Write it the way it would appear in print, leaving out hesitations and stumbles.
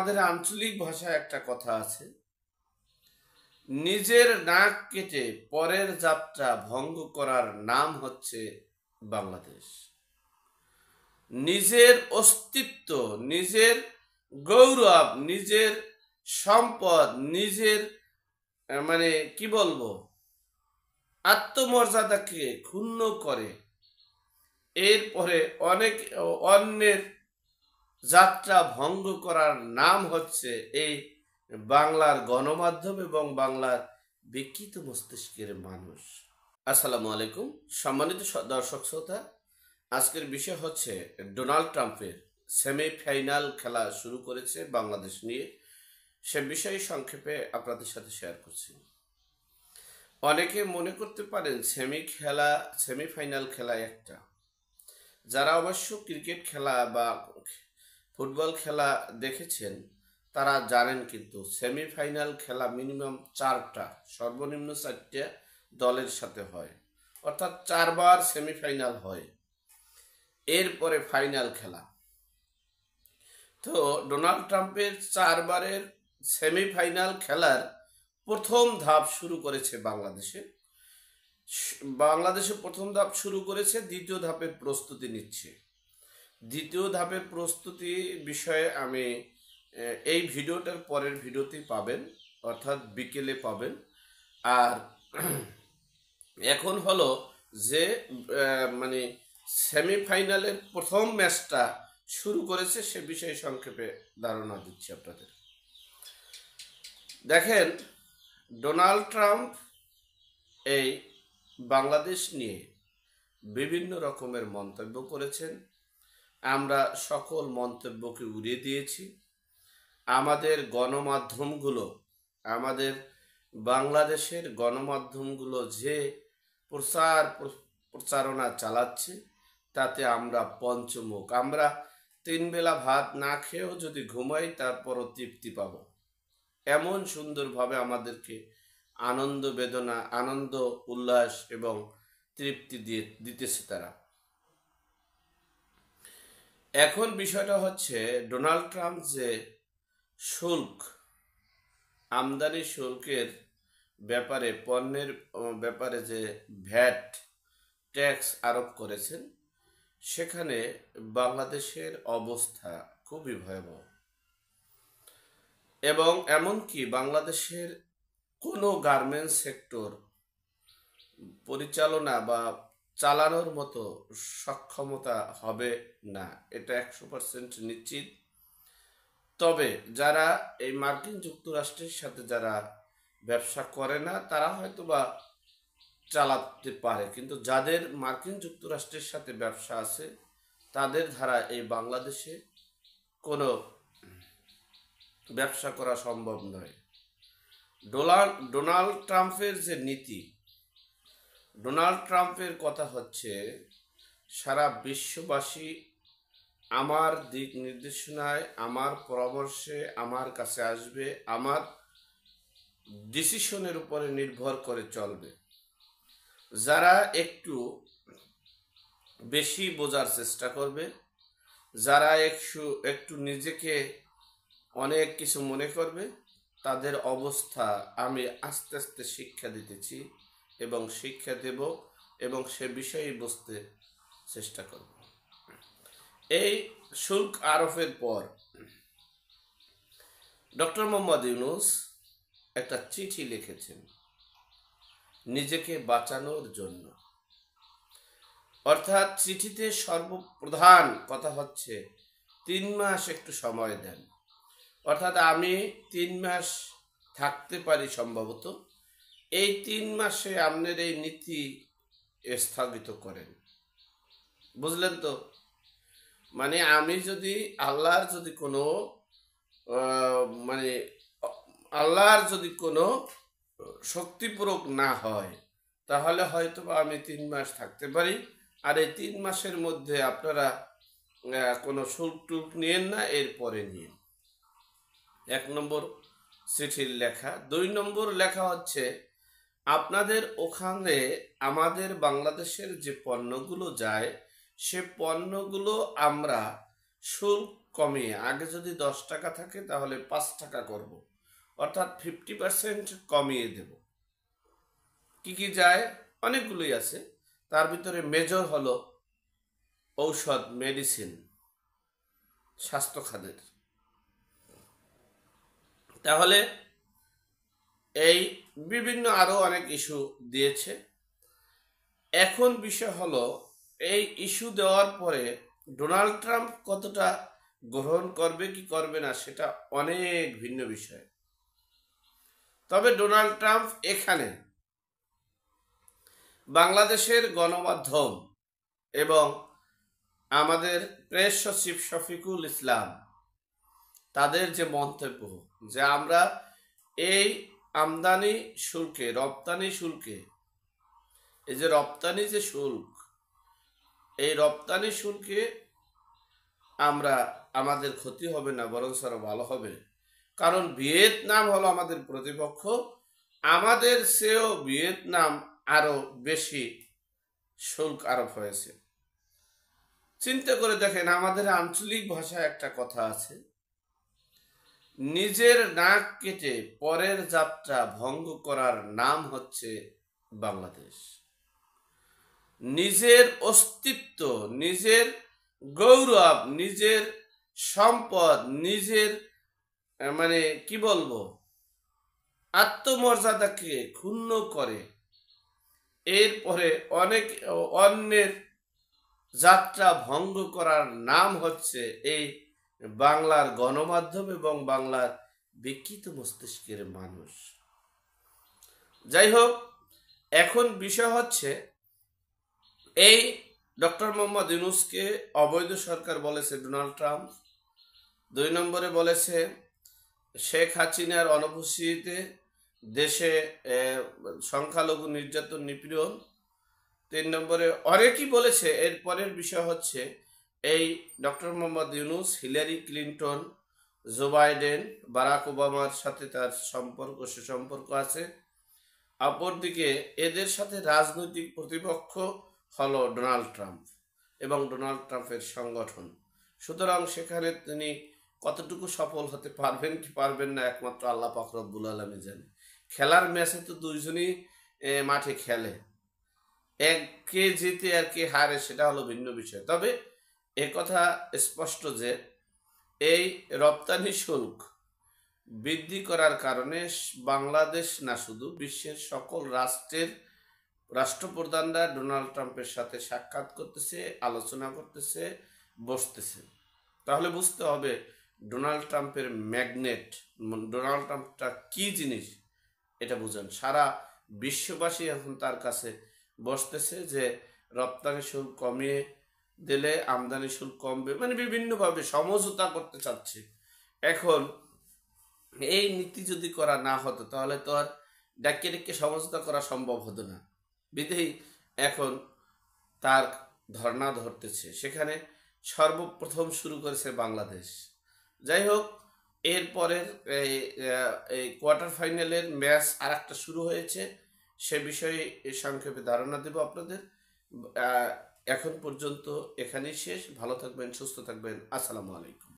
আমাদের আঞ্চলিক ভাষায় একটা কথা আছে, নিজের নাক কেটে পরের যাত্রা ভঙ্গ করার নাম হচ্ছে বাংলাদেশ। নিজের অস্তিত্ব, নিজের গৌরব, নিজের সম্পদ, নিজের মানে কি বলবো, আত্মমর্যাদাকে ক্ষুণ্ণ করে এরপরে অনেক অন্যের যাত্রা ভঙ্গ করার নাম হচ্ছে এই বাংলার গণমাধ্যম এবং বাংলার বিকৃত মস্তিষ্কের মানুষ। আসসালামু আলাইকুম সম্মানিত দর্শক শ্রোতা, আজকের বিষয় হচ্ছে ডোনাল্ড ট্রাম্পের সেমিফাইনাল খেলা শুরু করেছে বাংলাদেশ নিয়ে। সে বিষয়ে সংক্ষেপে আপনাদের সাথে শেয়ার করছি। অনেকে মনে করতে পারেন সেমিফাইনাল খেলা একটা, যারা অবশ্য ক্রিকেট খেলা বা ফুটবল খেলা দেখেছেন তারা জানেন, কিন্তু সেমিফাইনাল খেলা মিনিমাম 4টা, সর্বনিম্ন 4টা দলের সাথে হয়, অর্থাৎ 4বার সেমিফাইনাল হয়, এরপরে ফাইনাল খেলা। তো ডোনাল্ড ট্রাম্পের 4বারের সেমিফাইনাল খেলার প্রথম ধাপ শুরু করেছে বাংলাদেশে প্রথম ধাপ শুরু করেছে, দ্বিতীয় ধাপের প্রস্তুতি নিচ্ছে। দ্বিতীয় ধাপের প্রস্তুতি বিষয়ে আমি এই ভিডিওটার পরের ভিডিওতেই পাবেন, অর্থাৎ বিকেলে পাবেন। আর এখন হলো যে মানে সেমিফাইনালের প্রথম ম্যাচটা শুরু করেছে, সে বিষয়ে সংক্ষেপে ধারণা দিচ্ছি আপনাদের। দেখেন, ডোনাল্ড ট্রাম্প এই বাংলাদেশ নিয়ে বিভিন্ন রকমের মন্তব্য করেছেন। আমরা সকল মন্তব্যকে উড়িয়ে দিয়েছি। আমাদের বাংলাদেশের গণমাধ্যমগুলো যে প্রচারণা চালাচ্ছে তাতে আমরা পঞ্চমুখ। আমরা 3 বেলা ভাত না খেয়েও যদি ঘুমাই তারপরও তৃপ্তি পাব, এমন সুন্দরভাবে আমাদেরকে আনন্দ উল্লাস এবং তৃপ্তি দিতেছে তারা। এখন বিষয়টা হচ্ছে, ডোনাল্ড ট্রাম্প যে আমদানি শুল্কের ব্যাপারে, পণ্যের ব্যাপারে যে ভ্যাট ট্যাক্স আরোপ করেছেন, সেখানে বাংলাদেশের অবস্থা খুবই ভয়াবহ। এবং এমনকি বাংলাদেশের কোনো গার্মেন্টস সেক্টর পরিচালনা বা চালানোর মতো সক্ষমতা হবে না, এটা 100% নিশ্চিত। তবে যারা এই মার্কিন যুক্তরাষ্ট্রের সাথে যারা ব্যবসা করে না তারা হয়তো বা চালাতে পারে, কিন্তু যাদের মার্কিন যুক্তরাষ্ট্রের সাথে ব্যবসা আছে তাদের দ্বারা এই বাংলাদেশে কোনো ব্যবসা করা সম্ভব নয়। ডোনাল্ড ট্রাম্পের যে নীতি, ডোনাল্ড ট্রাম্পের কথা হচ্ছে, সারা বিশ্ববাসী আমার দিক নির্দেশনায়, আমার পরামর্শে আমার কাছে আসবে, আমার ডিসিশনের উপরে নির্ভর করে চলবে। যারা একটু বেশি বোঝার চেষ্টা করবে, যারা একটু নিজেকে অনেক কিছু মনে করবে, তাদের অবস্থা আমি আস্তে আস্তে শিক্ষা দিতেছি এবং শিক্ষা দেব এবং সে বিষয়ে বুঝতে চেষ্টা করব। এই শুল্ক আরোপের পর ডক্টর মোহাম্মদ ইউনূস একটা চিঠি লিখেছেন নিজেকে বাঁচানোর জন্য। অর্থাৎ চিঠিতে সর্বপ্রধান কথা হচ্ছে 3 মাস একটু সময় দেন। অর্থাৎ আমি 3 মাস থাকতে পারি সম্ভবত, এই 3 মাসে আপনার এই নীতি স্থগিত করেন। বুঝলেন তো? মানে আমি যদি আল্লাহর যদি কোনো শক্তি প্রয়োগ না হয় তাহলে হয়তো আমি 3 মাস থাকতে পারি। আর এই 3 মাসের মধ্যে আপনারা কোনো শুল্ক টুল্ক নিয়েন না, এরপরে নিন। 1 নম্বর চিঠির লেখা। 2 নম্বর লেখা হচ্ছে, আপনাদের ওখানে আমাদের বাংলাদেশের যে পণ্যগুলো যায় সে পণ্যগুলো আমরা শুল্ক কমিয়ে, আগে যদি 10 টাকা থাকে তাহলে 5 টাকা করব, অর্থাৎ 50% কমিয়ে দেব। কি কি যায়? অনেকগুলোই আছে, তার ভিতরে মেজর হলো ঔষধ, মেডিসিন, স্বাস্থ্য খাতের। তাহলে এই বিভিন্ন আরো অনেক ইস্যু দিয়েছে। এখন বিষয় হলো এই ইস্যু দেওয়ার পরে ডোনাল্ড ট্রাম্প কতটা গ্রহণ করবে কি করবে না সেটা অনেক ভিন্ন বিষয়। তবে ডোনাল্ড ট্রাম্প এখানে বাংলাদেশের গণমাধ্যম এবং আমাদের প্রেস সচিব শফিকুল ইসলাম তাদের যে মন্তব্য, যে আমরা এই আমদানি শুল্কে, রপ্তানি শুল্কে, এই যে রপ্তানি যে শুল্ক, এই রপ্তানি শুল্কে আমরা আমাদের ক্ষতি হবে না, বরং আরো ভালো হবে। কারণ ভিয়েতনাম হলো আমাদের প্রতিপক্ষ, আমাদের চেয়েও ভিয়েতনাম আরো বেশি শুল্ক আরোপ হয়েছে। চিন্তা করে দেখেন, আমাদের আঞ্চলিক ভাষায় একটা কথা আছে, নিজের নাক কেটে পরের যাত্রা ভঙ্গ করার নাম হচ্ছে বাংলাদেশ। নিজের অস্তিত্ব, নিজের গৌরব, নিজের সম্পদ, নিজের মানে কি বলবো, আত্মমর্যাদাকে ক্ষুণ্ণ করে এরপরে অনেক অন্যের যাত্রা ভঙ্গ করার নাম হচ্ছে এই বাংলার গণমাধ্যম এবং বাংলার বিকৃত মস্তিষ্কের মানুষ। যাই হোক, এখন বিষয় হচ্ছে এই ডক্টর মোহাম্মদ ইউনূসকে অবৈধ সরকার বলেছে ডোনাল্ড ট্রাম্প। 2 নম্বরে বলেছে শেখ হাসিনার অনুপস্থিতিতে দেশে সংখ্যালঘু নির্যাতন, নিপীড়ন। 3 নম্বরে অনেকেই বলেছে। এর পরের বিষয় হচ্ছে এই doctor Muhammad Yunus, Hillary Clinton, Joe Biden, Barack ওবামার সাথে তার সম্পর্ক, সুসম্পর্ক আছে। অপরদিকে এদের সাথে রাজনৈতিক প্রতিপক্ষ হলো ডোনাল্ড ট্রাম্প এবং ডোনাল্ড ট্রাম্পের সংগঠন। সুতরাং সেখানে তিনি কতটুকু সফল হতে পারবেন কি পারবেন না একমাত্র আল্লাহ পাক রব্বুল আলামিন জানে। খেলার ম্যাচে তো দুইজনই মাঠে খেলে, কে জিতে আর কে হারে সেটা হলো ভিন্ন বিষয়। তবে কথা স্পষ্ট যে এই রপ্তানি শুল্ক বৃদ্ধি করার কারণে বাংলাদেশ না, শুধু বিশ্বের সকল রাষ্ট্রের রাষ্ট্রপ্রধানরা ডোনাল্ড ট্রাম্পের সাথে সাক্ষাৎ করতেছে, আলোচনা করতেছে, বসতেছে। তাহলে বুঝতে হবে ডোনাল্ড ট্রাম্পের ম্যাগনেট, ডোনাল্ড ট্রাম্পটা কি জিনিস এটা বুঝেন। সারা বিশ্ববাসী এখন তার কাছে বসতেছে যে রপ্তানি শুল্ক কমিয়ে দিলে আমদানি শুল্ক কমবে, মানে বিভিন্নভাবে সমঝোতা করতে চাচ্ছে। এখন এই নীতি যদি করা না হতো তাহলে তো আর ডাকিয়ে ডেকে সমঝোতা করা সম্ভব হতো না। বিধেই এখন তার ধর্ণা ধরতেছে, সেখানে সর্বপ্রথম শুরু করেছে বাংলাদেশ। যাই হোক, এরপরের এই কোয়ার্টার ফাইনালের ম্যাচ আর একটা শুরু হয়েছে, সে বিষয়ে সংক্ষেপে ধারণা দেব আপনাদের। এখন পর্যন্ত এখানেই শেষ। ভালো থাকবেন, সুস্থ থাকবেন। আসসালামু আলাইকুম।